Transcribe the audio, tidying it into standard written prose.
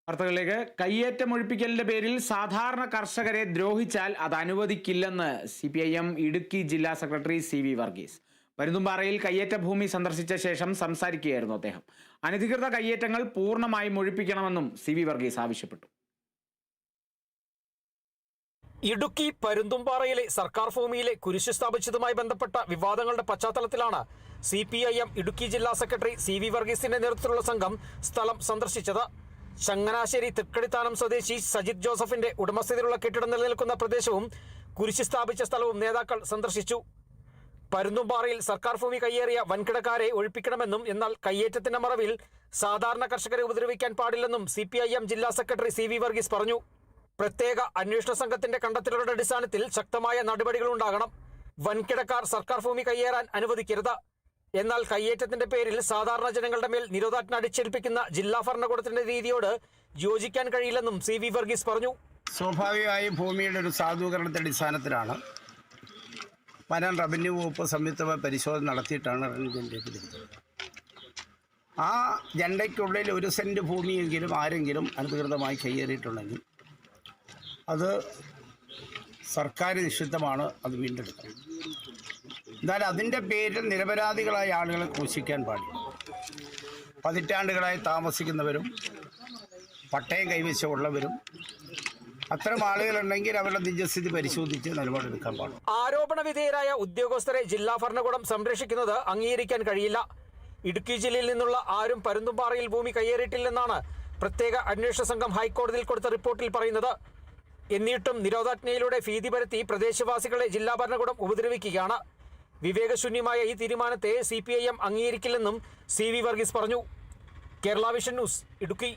വാർത്തകളിലേക്ക്. കയ്യേറ്റമൊഴിപ്പിക്കലിന്റെ പേരിൽ സാധാരണ കർഷകരെ ദ്രോഹിച്ചാൽ അത് അനുവദിക്കില്ലെന്ന് CPIM ഇടുക്കി ജില്ലാ സെക്രട്ടറി CV വർഗീസ്. പരുന്തുംപാറയിൽ കയ്യേറ്റ ഭൂമി സന്ദർശിച്ച ശേഷം സംസാരിക്കുകയായിരുന്നു അദ്ദേഹം. അനധികൃത കയ്യേറ്റങ്ങൾ പൂർണ്ണമായും ഒഴിപ്പിക്കണമെന്നും CV വർഗീസ് ആവശ്യപ്പെട്ടു. ഇടുക്കി പരുന്തുംപാറയിലെ സർക്കാർ ഭൂമിയിലെ കുരിശ് സ്ഥാപിച്ചതുമായി ബന്ധപ്പെട്ട വിവാദങ്ങളുടെ പശ്ചാത്തലത്തിലാണ് CPIM ഇടുക്കി ജില്ലാ സെക്രട്ടറി CV വർഗീസിന്റെ നേതൃത്വത്തിലുള്ള സംഘം സ്ഥലം സന്ദർശിച്ചത്. ചങ്ങനാശ്ശേരി തൃക്കടിത്താനം സ്വദേശി സജിത് ജോസഫിന്റെ ഉടമസ്ഥതയിലുള്ള കെട്ടിടം നിലനിൽക്കുന്ന പ്രദേശവും കുരിശ് സ്ഥാപിച്ച സ്ഥലവും നേതാക്കൾ സന്ദർശിച്ചു. പരുന്തുംപാറയിൽ സർക്കാർ ഭൂമി കയ്യേറിയ വൻകിടക്കാരെ ഒഴിപ്പിക്കണമെന്നും എന്നാൽ കയ്യേറ്റത്തിന്റെ മറവിൽ സാധാരണ കർഷകരെ ഉപദ്രവിക്കാൻ പാടില്ലെന്നും CPIM ജില്ലാ സെക്രട്ടറി CV വർഗീസ് പറഞ്ഞു. പ്രത്യേക അന്വേഷണ സംഘത്തിന്റെ കണ്ടെത്തലുകളുടെ അടിസ്ഥാനത്തിൽ ശക്തമായ നടപടികളുണ്ടാകണം. വൻകിടക്കാർ സർക്കാർ ഭൂമി കയ്യേറാൻ അനുവദിക്കരുത്. എന്നാൽ കയ്യേറ്റത്തിന്റെ പേരിൽ സാധാരണ ജനങ്ങളുടെ മേൽ നിരോധാജ്ഞ അടിച്ചേൽപ്പിക്കുന്ന ജില്ലാ ഭരണകൂടത്തിന്റെ രീതിയോട് യോജിക്കാൻ കഴിയില്ലെന്നും CV വർഗീസ് പറഞ്ഞു. സ്വാഭാവികമായും ഭൂമിയുടെ ഒരു സാധൂകരണത്തിന്റെ അടിസ്ഥാനത്തിലാണ് വനം റവന്യൂ വകുപ്പ് സംയുക്തമായ പരിശോധന നടത്തിയിട്ടാണ് ജനറേറ്റ് തിരിച്ചത്. ആ ജണ്ടയ്ക്കുള്ളിൽ 1 സെന്റ് ഭൂമിയെങ്കിലും ആരെങ്കിലും അനധികൃതമായി കയ്യേറിയിട്ടുണ്ടെങ്കിൽ അത് സർക്കാർ നിഷിദ്ധമാണ്, അത് വീണ്ടെടുക്കണം. എന്നാൽ അതിൻ്റെ പേരിൽ നിരപരാധികളായ ആളുകളെ ക്രൂശിക്കാൻ പാടില്ല. പതിറ്റാണ്ടുകളായി താമസിക്കുന്നവരും പട്ടയം കൈവശമുള്ളവരും അത്തരം ആളുകളുണ്ടെങ്കിൽ അവരുടെ നിജസ്ഥിതി പരിശോധിച്ച് നിലപാടെടുക്കാൻ പാടില്ല. ആരോപണ വിധേയരായ ഉദ്യോഗസ്ഥരെ ജില്ലാ ഭരണകൂടം സംരക്ഷിക്കുന്നത് അംഗീകരിക്കാൻ കഴിയില്ല. ഇടുക്കി ജില്ലയിൽ നിന്നുള്ള ആരും പരുന്തുംപാറയിൽ ഭൂമി കയ്യേറിയിട്ടില്ലെന്നാണ് പ്രത്യേക അന്വേഷണ സംഘം ഹൈക്കോടതിയിൽ കൊടുത്ത റിപ്പോർട്ടിൽ പറയുന്നത്. എന്നിട്ടും നിരോധാജ്ഞയിലൂടെ ഭീതി പരത്തി പ്രദേശവാസികളെ ജില്ലാ ഭരണകൂടം ഉപദ്രവിക്കുകയാണ്. വിവേകശൂന്യമായ ഈ തീരുമാനത്തെ CPIM അംഗീകരിക്കില്ലെന്നും CV വർഗീസ് പറഞ്ഞു. Kerala vision news, Idukki.